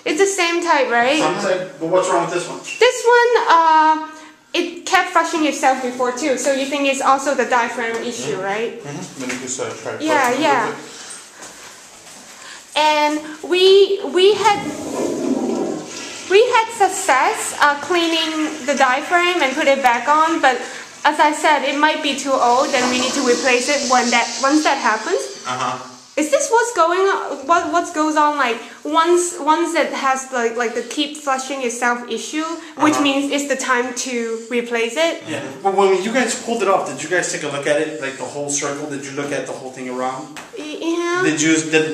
It's the same type, right? Same type, but what's wrong with this one? This one, it kept flushing itself before too, so you think it's also the diaphragm issue, right? Then you just try to Yeah. And we had success cleaning the diaphragm and put it back on, but as I said, it might be too old, and we need to replace it once that happens. Is this what's going on? What goes on? Like once it has like the keep flushing itself issue, which means it's the time to replace it. Yeah. But when you guys pulled it off, did you guys take a look at it, like the whole circle? Did you look at the whole thing around? Yeah. Did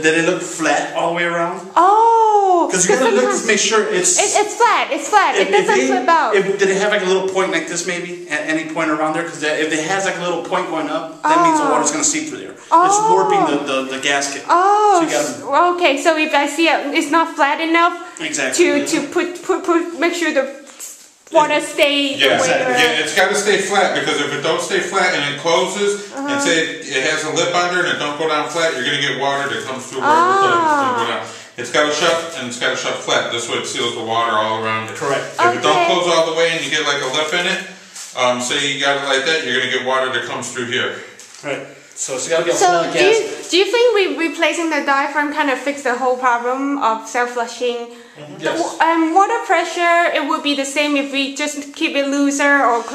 it look flat all the way around? Oh. Because you gotta look to make sure it's flat. It's flat. It doesn't flip out. Did it have like a little point like this maybe at any point around there? Because if it has like a little point going up, that means the water's gonna seep through there. It's warping the gasket. Oh. So you gotta, okay. So if I see it's not flat enough. Exactly. To make sure the water stay the way it's got to stay flat, because if it don't stay flat and it closes, and say it has a lip under and it don't go down flat, you're going to get water that comes through wherever it's going to go down. It's got to shut, and it's got to shut flat. This way it seals the water all around it. Correct. If it don't close all the way and you get like a lip in it, say you got it like that, you're going to get water that comes through here. Right. So it's got to be a flat gasket. Do you think replacing the diaphragm kind of fixed the whole problem of self-flushing? Yes. Water pressure, it would be the same if we just keep it looser or...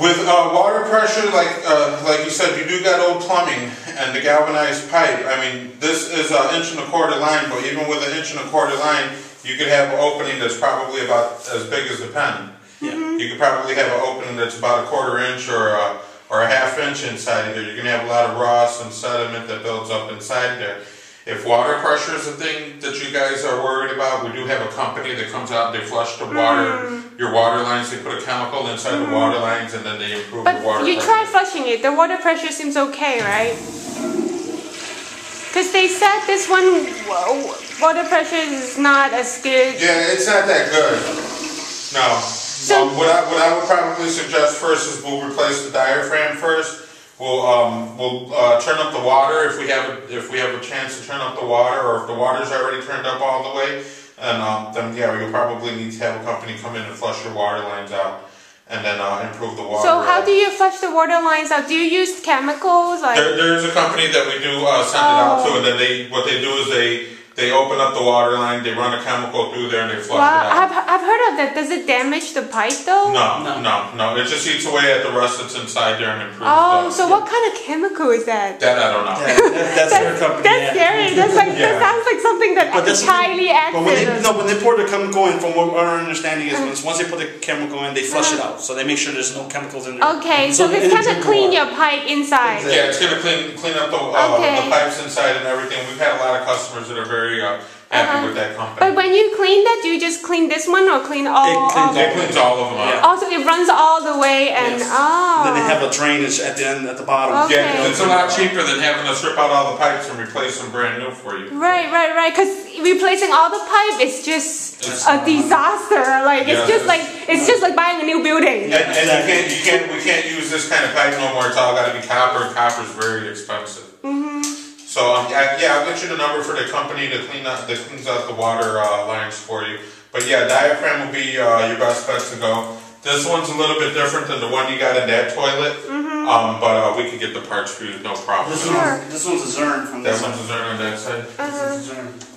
With water pressure, like you said, you do got old plumbing and the galvanized pipe. I mean, this is an 1.25 inch line, but even with an 1.25 inch line, you could have an opening that's probably about as big as a pen. Yeah. You could probably have an opening that's about 1/4 inch or a 1/2 inch inside of there. You're going to have a lot of rust and sediment that builds up inside there. If water pressure is a thing that you guys are worried about, we do have a company that comes out and they flush the water, your water lines. They put a chemical inside the water lines, and then they improve the water pressure. But you try flushing it. The water pressure seems okay, right? Because they said this one, water pressure is not as good. Yeah, it's not that good. No. So, what I would probably suggest first is we'll replace the diaphragm first. We'll turn up the water if we have a chance to turn up the water, or if the water's already turned up all the way, and then yeah, you'll probably need to have a company come in and flush your water lines out, and then improve the water. So how do you flush the water lines out? Do you use chemicals? Like there's a company that we do send it out to, and then what they do is they open up the water line, they run a chemical through there, and they flush it out. I've heard of that. Does it damage the pipe though? No. It just eats away at the rust that's inside there and improves. So what kind of chemical is that? That I don't know. That's their company. That's scary. That's like that sounds like something that is highly active. But when they pour the chemical in, from what our understanding is, once they put the chemical in, they flush it out, so they make sure there's no chemicals in there. Okay, so it's kind of clean your pipe inside. Exactly. Yeah, it's gonna clean up the pipes inside and everything. We've had a lot of customers that are very happy with that company. But when you clean that, do you just clean this one or clean all? It cleans all of them up. Yeah. Also, it runs all the way and Then they have a drainage at the end, at the bottom. Okay. Yeah, it's a lot cheaper than having to strip out all the pipes and replace them brand new for you. Right. Because replacing all the pipe is just a disaster. Like it's just like buying a new building. And we can't use this kind of pipe no more. It's all got to be copper, and copper's very expensive. So I'll get you the number for the company that cleans out the water lines for you. But yeah, diaphragm will be your best bet to go. This one's a little bit different than the one you got in that toilet, but we can get the parts for you, no problem. This one's a Zern from that one's a Zern on that side. This is a Zern.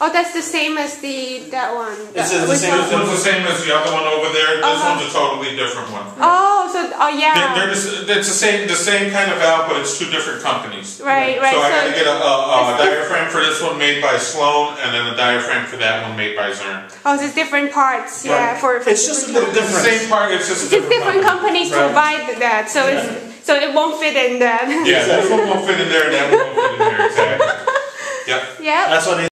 Oh, that's the same as that one. It's the same as the other one over there. This one's a totally different one. Yeah. It's the same kind of valve, but it's two different companies. Right. So I got to get a diaphragm for this one made by Sloan, and then a diaphragm for that one made by Zern. Oh, so it's different parts. Yeah. It's just a little different. It's the same part. It's just different companies provide that, so it won't fit in that. Yeah, this one won't fit in there, and that one won't fit in there. Exactly. Yep. Yeah. That's what